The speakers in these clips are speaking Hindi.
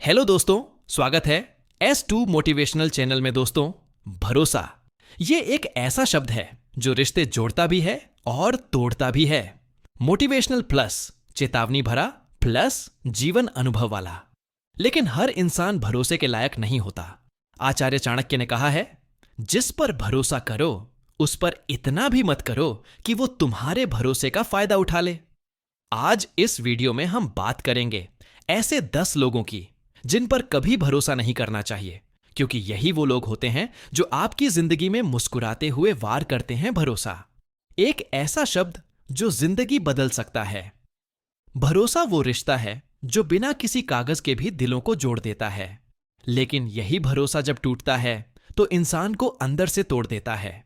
हेलो दोस्तों, स्वागत है S2 मोटिवेशनल चैनल में। दोस्तों, भरोसा ये एक ऐसा शब्द है जो रिश्ते जोड़ता भी है और तोड़ता भी है। मोटिवेशनल प्लस चेतावनी भरा प्लस जीवन अनुभव वाला। लेकिन हर इंसान भरोसे के लायक नहीं होता। आचार्य चाणक्य ने कहा है, जिस पर भरोसा करो उस पर इतना भी मत करो कि वो तुम्हारे भरोसे का फायदा उठा ले। आज इस वीडियो में हम बात करेंगे ऐसे 10 लोगों की जिन पर कभी भरोसा नहीं करना चाहिए, क्योंकि यही वो लोग होते हैं जो आपकी जिंदगी में मुस्कुराते हुए वार करते हैं भरोसा। एक ऐसा शब्द जो जिंदगी बदल सकता है। भरोसा वो रिश्ता है जो बिना किसी कागज के भी दिलों को जोड़ देता है, लेकिन यही भरोसा जब टूटता है तो इंसान को अंदर से तोड़ देता है।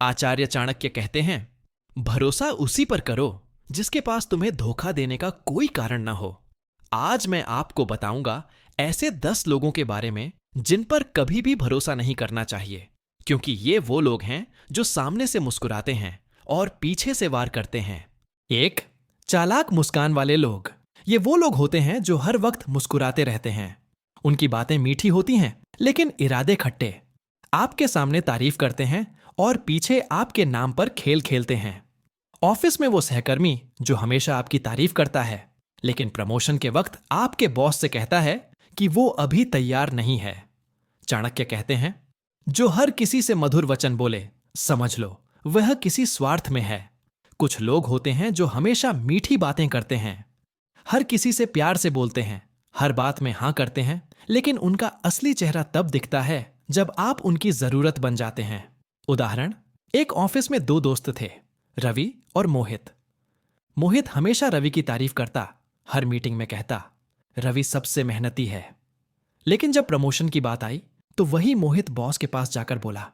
आचार्य चाणक्य कहते हैं, भरोसा उसी पर करो जिसके पास तुम्हें धोखा देने का कोई कारण न हो। आज मैं आपको बताऊंगा ऐसे 10 लोगों के बारे में जिन पर कभी भी भरोसा नहीं करना चाहिए, क्योंकि ये वो लोग हैं जो सामने से मुस्कुराते हैं और पीछे से वार करते हैं। 1. चालाक मुस्कान वाले लोग। ये वो लोग होते हैं जो हर वक्त मुस्कुराते रहते हैं। उनकी बातें मीठी होती हैं लेकिन इरादे खट्टे। आपके सामने तारीफ करते हैं और पीछे आपके नाम पर खेल खेलते हैं। ऑफिस में वो सहकर्मी जो हमेशा आपकी तारीफ करता है, लेकिन प्रमोशन के वक्त आपके बॉस से कहता है कि वो अभी तैयार नहीं है। चाणक्य कहते हैं, जो हर किसी से मधुर वचन बोले समझ लो वह किसी स्वार्थ में है। कुछ लोग होते हैं जो हमेशा मीठी बातें करते हैं, हर किसी से प्यार से बोलते हैं, हर बात में हां करते हैं, लेकिन उनका असली चेहरा तब दिखता है जब आप उनकी जरूरत बन जाते हैं। उदाहरण, एक ऑफिस में 2 दोस्त थे, रवि और मोहित। मोहित हमेशा रवि की तारीफ करता, हर मीटिंग में कहता, रवि सबसे मेहनती है। लेकिन जब प्रमोशन की बात आई तो वही मोहित बॉस के पास जाकर बोला,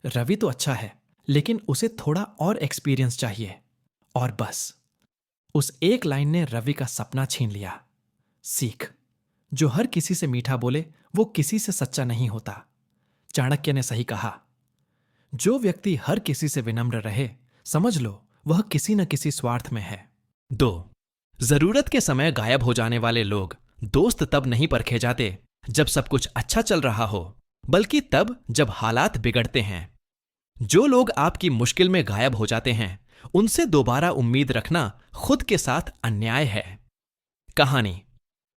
रवि तो अच्छा है लेकिन उसे थोड़ा और एक्सपीरियंस चाहिए। और बस उस एक लाइन ने रवि का सपना छीन लिया। सीख, जो हर किसी से मीठा बोले वो किसी से सच्चा नहीं होता। चाणक्य ने सही कहा, जो व्यक्ति हर किसी से विनम्र रहे समझ लो वह किसी न किसी स्वार्थ में है। 2. जरूरत के समय गायब हो जाने वाले लोग। दोस्त तब नहीं परखे जाते जब सब कुछ अच्छा चल रहा हो, बल्कि तब जब हालात बिगड़ते हैं। जो लोग आपकी मुश्किल में गायब हो जाते हैं उनसे दोबारा उम्मीद रखना खुद के साथ अन्याय है। कहानी,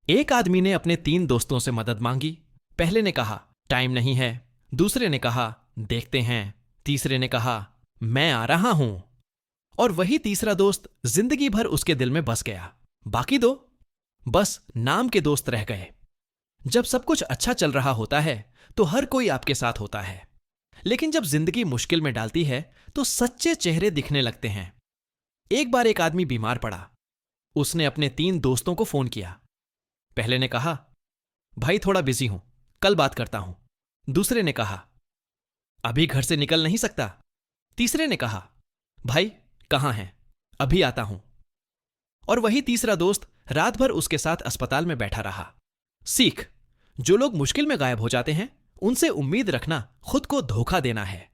एक आदमी ने अपने 3 दोस्तों से मदद मांगी। पहले ने कहा टाइम नहीं है, दूसरे ने कहा देखते हैं, तीसरे ने कहा मैं आ रहा हूं। और वही तीसरा दोस्त जिंदगी भर उसके दिल में बस गया। बाकी 2 बस नाम के दोस्त रह गए। जब सब कुछ अच्छा चल रहा होता है तो हर कोई आपके साथ होता है, लेकिन जब जिंदगी मुश्किल में डालती है तो सच्चे चेहरे दिखने लगते हैं। एक बार एक आदमी बीमार पड़ा। उसने अपने 3 दोस्तों को फोन किया। पहले ने कहा, भाई थोड़ा बिजी हूं, कल बात करता हूं। दूसरे ने कहा, अभी घर से निकल नहीं सकता। तीसरे ने कहा, भाई कहां हैं, अभी आता हूं। और वही तीसरा दोस्त रात भर उसके साथ अस्पताल में बैठा रहा। सीख, जो लोग मुश्किल में गायब हो जाते हैं उनसे उम्मीद रखना खुद को धोखा देना है,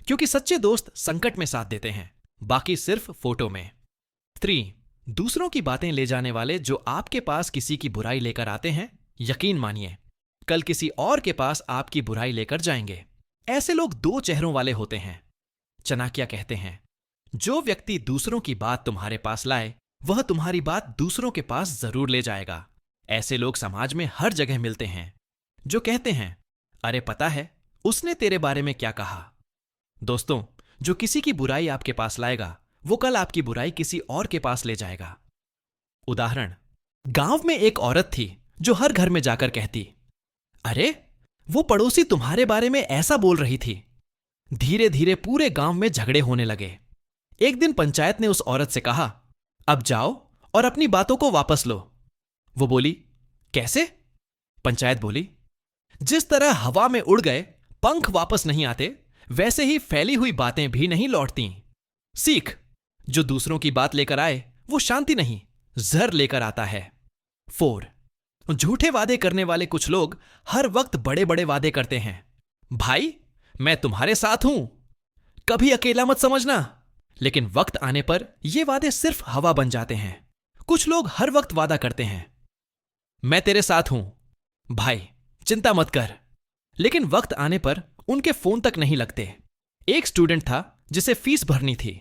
क्योंकि सच्चे दोस्त संकट में साथ देते हैं, बाकी सिर्फ फोटो में। 3. दूसरों की बातें ले जाने वाले जो आपके पास किसी की बुराई लेकर आते हैं, यकीन मानिए कल किसी और के पास आपकी बुराई लेकर जाएंगे। ऐसे लोग 2 चेहरों वाले होते हैं। चाणक्य कहते हैं, जो व्यक्ति दूसरों की बात तुम्हारे पास लाए वह तुम्हारी बात दूसरों के पास जरूर ले जाएगा। ऐसे लोग समाज में हर जगह मिलते हैं, जो कहते हैं अरे पता है उसने तेरे बारे में क्या कहा। दोस्तों, जो किसी की बुराई आपके पास लाएगा वो कल आपकी बुराई किसी और के पास ले जाएगा। उदाहरण, गांव में एक औरत थी जो हर घर में जाकर कहती, अरे वो पड़ोसी तुम्हारे बारे में ऐसा बोल रही थी। धीरे धीरे पूरे गांव में झगड़े होने लगे। एक दिन पंचायत ने उस औरत से कहा, अब जाओ और अपनी बातों को वापस लो। वो बोली, कैसे? पंचायत बोली, जिस तरह हवा में उड़ गए पंख वापस नहीं आते, वैसे ही फैली हुई बातें भी नहीं लौटती। सीख, जो दूसरों की बात लेकर आए वो शांति नहीं जहर लेकर आता है। 4. झूठे वादे करने वाले कुछ लोग हर वक्त बड़े बड़े वादे करते हैं। भाई मैं तुम्हारे साथ हूं, कभी अकेला मत समझना। लेकिन वक्त आने पर ये वादे सिर्फ हवा बन जाते हैं। कुछ लोग हर वक्त वादा करते हैं, मैं तेरे साथ हूं, भाई चिंता मत कर। लेकिन वक्त आने पर उनके फोन तक नहीं लगते। एक स्टूडेंट था जिसे फीस भरनी थी।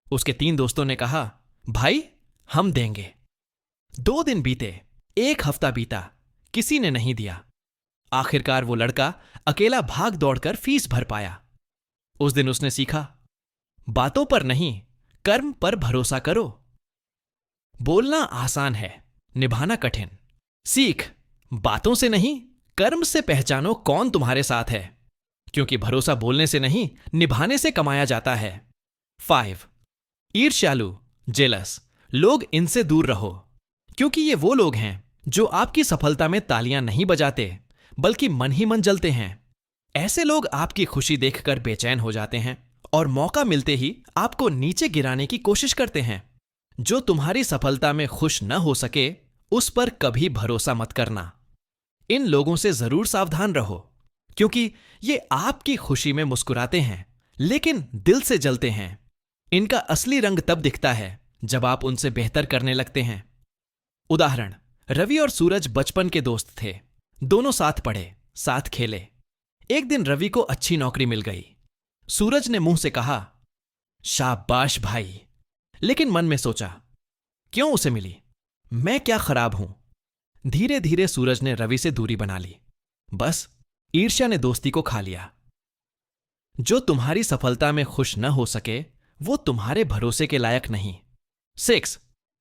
उसके 3 दोस्तों ने कहा, भाई हम देंगे। 2 दिन बीते, 1 हफ्ता बीता, किसी ने नहीं दिया। आखिरकार वो लड़का अकेला भाग दौड़कर फीस भर पाया। उस दिन उसने सीखा, बातों पर नहीं, कर्म पर भरोसा करो। बोलना आसान है, निभाना कठिन। सीख, बातों से नहीं, कर्म से पहचानो कौन तुम्हारे साथ है, क्योंकि भरोसा बोलने से नहीं, निभाने से कमाया जाता है। 5. ईर्ष्यालु, जेलस लोग, इनसे दूर रहो, क्योंकि ये वो लोग हैं जो आपकी सफलता में तालियां नहीं बजाते, बल्कि मन ही मन जलते हैं। ऐसे लोग आपकी खुशी देखकर बेचैन हो जाते हैं और मौका मिलते ही आपको नीचे गिराने की कोशिश करते हैं। जो तुम्हारी सफलता में खुश न हो सके, उस पर कभी भरोसा मत करना। इन लोगों से जरूर सावधान रहो, क्योंकि ये आपकी खुशी में मुस्कुराते हैं, लेकिन दिल से जलते हैं। इनका असली रंग तब दिखता है जब आप उनसे बेहतर करने लगते हैं। उदाहरण, रवि और सूरज बचपन के दोस्त थे। दोनों साथ पढ़े, साथ खेले। एक दिन रवि को अच्छी नौकरी मिल गई। सूरज ने मुंह से कहा, शाबाश भाई, लेकिन मन में सोचा, क्यों उसे मिली, मैं क्या खराब हूं। धीरे धीरे सूरज ने रवि से दूरी बना ली। बस ईर्ष्या ने दोस्ती को खा लिया। जो तुम्हारी सफलता में खुश न हो सके, वो तुम्हारे भरोसे के लायक नहीं। 6.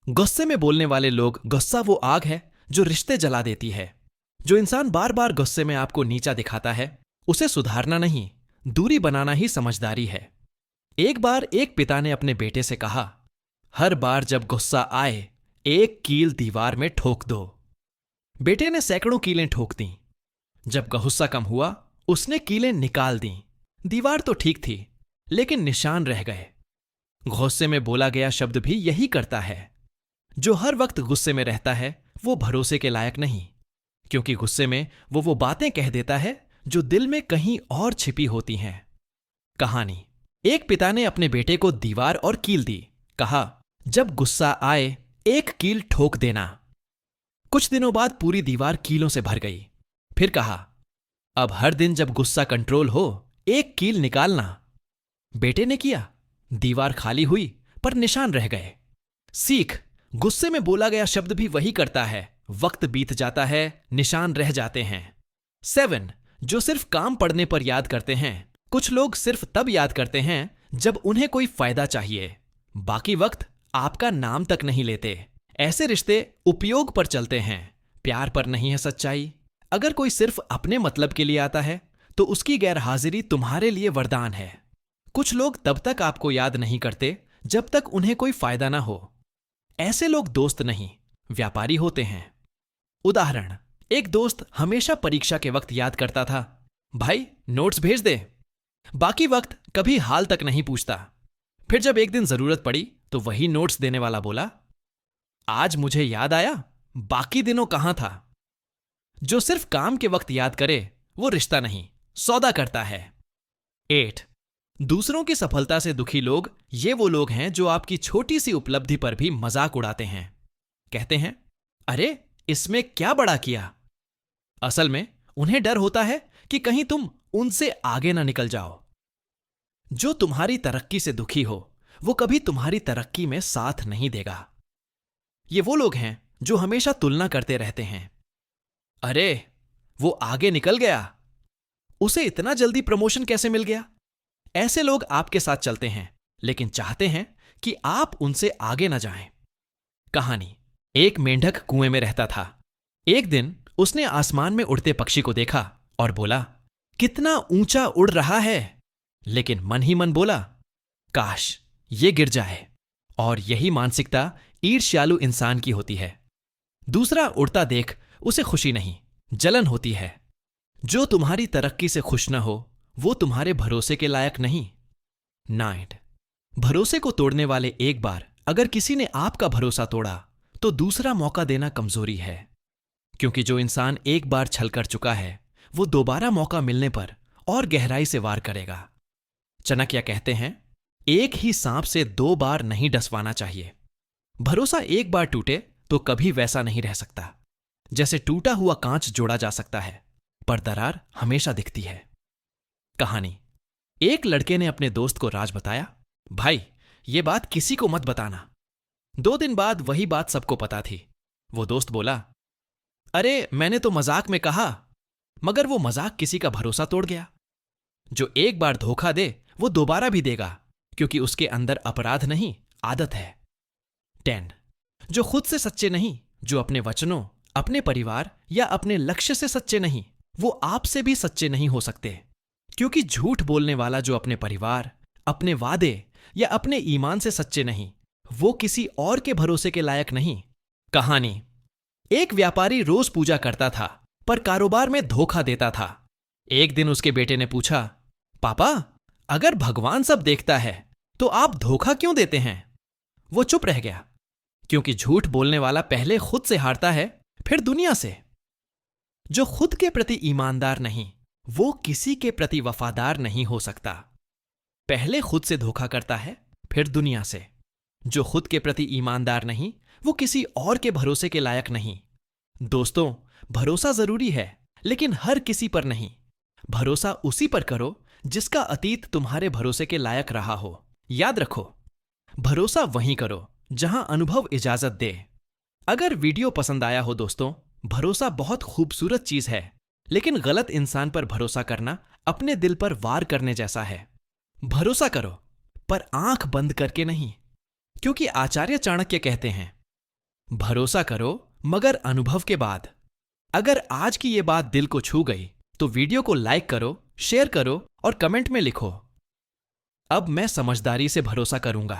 गुस्से में बोलने वाले लोग। गुस्सा वो आग है जो रिश्ते जला देती है। जो इंसान बार बार गुस्से में आपको नीचा दिखाता है, उसे सुधारना नहीं, दूरी बनाना ही समझदारी है। एक बार एक पिता ने अपने बेटे से कहा, हर बार जब गुस्सा आए, एक कील दीवार में ठोक दो। बेटे ने सैकड़ों कीलें ठोक दी। जब गुस्सा कम हुआ, उसने कीलें निकाल दी। दीवार तो ठीक थी, लेकिन निशान रह गए। गुस्से में बोला गया शब्द भी यही करता है। जो हर वक्त गुस्से में रहता है, वो भरोसे के लायक नहीं, क्योंकि गुस्से में वो बातें कह देता है जो दिल में कहीं और छिपी होती हैं। कहानी, एक पिता ने अपने बेटे को दीवार और कील दी। कहा, जब गुस्सा आए, एक कील ठोक देना। कुछ दिनों बाद पूरी दीवार कीलों से भर गई। फिर कहा, अब हर दिन जब गुस्सा कंट्रोल हो, एक कील निकालना। बेटे ने किया। दीवार खाली हुई, पर निशान रह गए। सीख, गुस्से में बोला गया शब्द भी वही करता है। वक्त बीत जाता है, निशान रह जाते हैं। 7. जो सिर्फ काम पड़ने पर याद करते हैं। कुछ लोग सिर्फ तब याद करते हैं जब उन्हें कोई फायदा चाहिए। बाकी वक्त आपका नाम तक नहीं लेते। ऐसे रिश्ते उपयोग पर चलते हैं, प्यार पर नहीं है सच्चाई। अगर कोई सिर्फ अपने मतलब के लिए आता है, तो उसकी गैरहाजिरी तुम्हारे लिए वरदान है। कुछ लोग तब तक आपको याद नहीं करते जब तक उन्हें कोई फायदा ना हो। ऐसे लोग दोस्त नहीं, व्यापारी होते हैं। उदाहरण, एक दोस्त हमेशा परीक्षा के वक्त याद करता था, भाई नोट्स भेज दे। बाकी वक्त कभी हाल तक नहीं पूछता। फिर जब एक दिन जरूरत पड़ी, तो वही नोट्स देने वाला बोला, आज मुझे याद आया, बाकी दिनों कहां था। जो सिर्फ काम के वक्त याद करे, वो रिश्ता नहीं, सौदा करता है। 8. दूसरों की सफलता से दुखी लोग। ये वो लोग हैं जो आपकी छोटी सी उपलब्धि पर भी मजाक उड़ाते हैं। कहते हैं, अरे इसमें क्या बड़ा किया। असल में उन्हें डर होता है कि कहीं तुम उनसे आगे ना निकल जाओ। जो तुम्हारी तरक्की से दुखी हो, वो कभी तुम्हारी तरक्की में साथ नहीं देगा। ये वो लोग हैं जो हमेशा तुलना करते रहते हैं। अरे वो आगे निकल गया, उसे इतना जल्दी प्रमोशन कैसे मिल गया। ऐसे लोग आपके साथ चलते हैं, लेकिन चाहते हैं कि आप उनसे आगे न जाएं। कहानी, एक मेंढक कुएं में रहता था। एक दिन उसने आसमान में उड़ते पक्षी को देखा और बोला, कितना ऊंचा उड़ रहा है। लेकिन मन ही मन बोला, काश ये गिर जाए। और यही मानसिकता ईर्ष्यालु इंसान की होती है। दूसरा उड़ता देख उसे खुशी नहीं, जलन होती है। जो तुम्हारी तरक्की से खुश न हो, वो तुम्हारे भरोसे के लायक नहीं। 9. भरोसे को तोड़ने वाले। एक बार अगर किसी ने आपका भरोसा तोड़ा, तो दूसरा मौका देना कमजोरी है, क्योंकि जो इंसान एक बार छल कर चुका है, वो दोबारा मौका मिलने पर और गहराई से वार करेगा। चाणक्य कहते हैं, एक ही सांप से 2 बार नहीं डसवाना चाहिए। भरोसा एक बार टूटे तो कभी वैसा नहीं रह सकता। जैसे टूटा हुआ कांच जोड़ा जा सकता है, पर दरार हमेशा दिखती है। कहानी। एक लड़के ने अपने दोस्त को राज बताया, भाई ये बात किसी को मत बताना। 2 दिन बाद वही बात सबको पता थी। वो दोस्त बोला, अरे मैंने तो मजाक में कहा। मगर वो मजाक किसी का भरोसा तोड़ गया। जो एक बार धोखा दे वो दोबारा भी देगा, क्योंकि उसके अंदर अपराध नहीं, आदत है। 10। जो खुद से सच्चे नहीं, जो अपने वचनों, अपने परिवार या अपने लक्ष्य से सच्चे नहीं, वो आपसे भी सच्चे नहीं हो सकते। क्योंकि झूठ बोलने वाला जो अपने परिवार, अपने वादे या अपने ईमान से सच्चे नहीं, वो किसी और के भरोसे के लायक नहीं। कहानी। एक व्यापारी रोज पूजा करता था, पर कारोबार में धोखा देता था। एक दिन उसके बेटे ने पूछा, पापा अगर भगवान सब देखता है तो आप धोखा क्यों देते हैं? वो चुप रह गया, क्योंकि झूठ बोलने वाला पहले खुद से हारता है, फिर दुनिया से। जो खुद के प्रति ईमानदार नहीं, वो किसी के प्रति वफादार नहीं हो सकता। पहले खुद से धोखा करता है, फिर दुनिया से। जो खुद के प्रति ईमानदार नहीं, वो किसी और के भरोसे के लायक नहीं। दोस्तों, भरोसा जरूरी है, लेकिन हर किसी पर नहीं। भरोसा उसी पर करो जिसका अतीत तुम्हारे भरोसे के लायक रहा हो। याद रखो, भरोसा वहीं करो जहां अनुभव इजाजत दे। अगर वीडियो पसंद आया हो दोस्तों, भरोसा बहुत खूबसूरत चीज है, लेकिन गलत इंसान पर भरोसा करना अपने दिल पर वार करने जैसा है। भरोसा करो, पर आंख बंद करके नहीं, क्योंकि आचार्य चाणक्य कहते हैं, भरोसा करो मगर अनुभव के बाद। अगर आज की ये बात दिल को छू गई तो वीडियो को लाइक करो, शेयर करो और कमेंट में लिखो, अब मैं समझदारी से भरोसा करूंगा।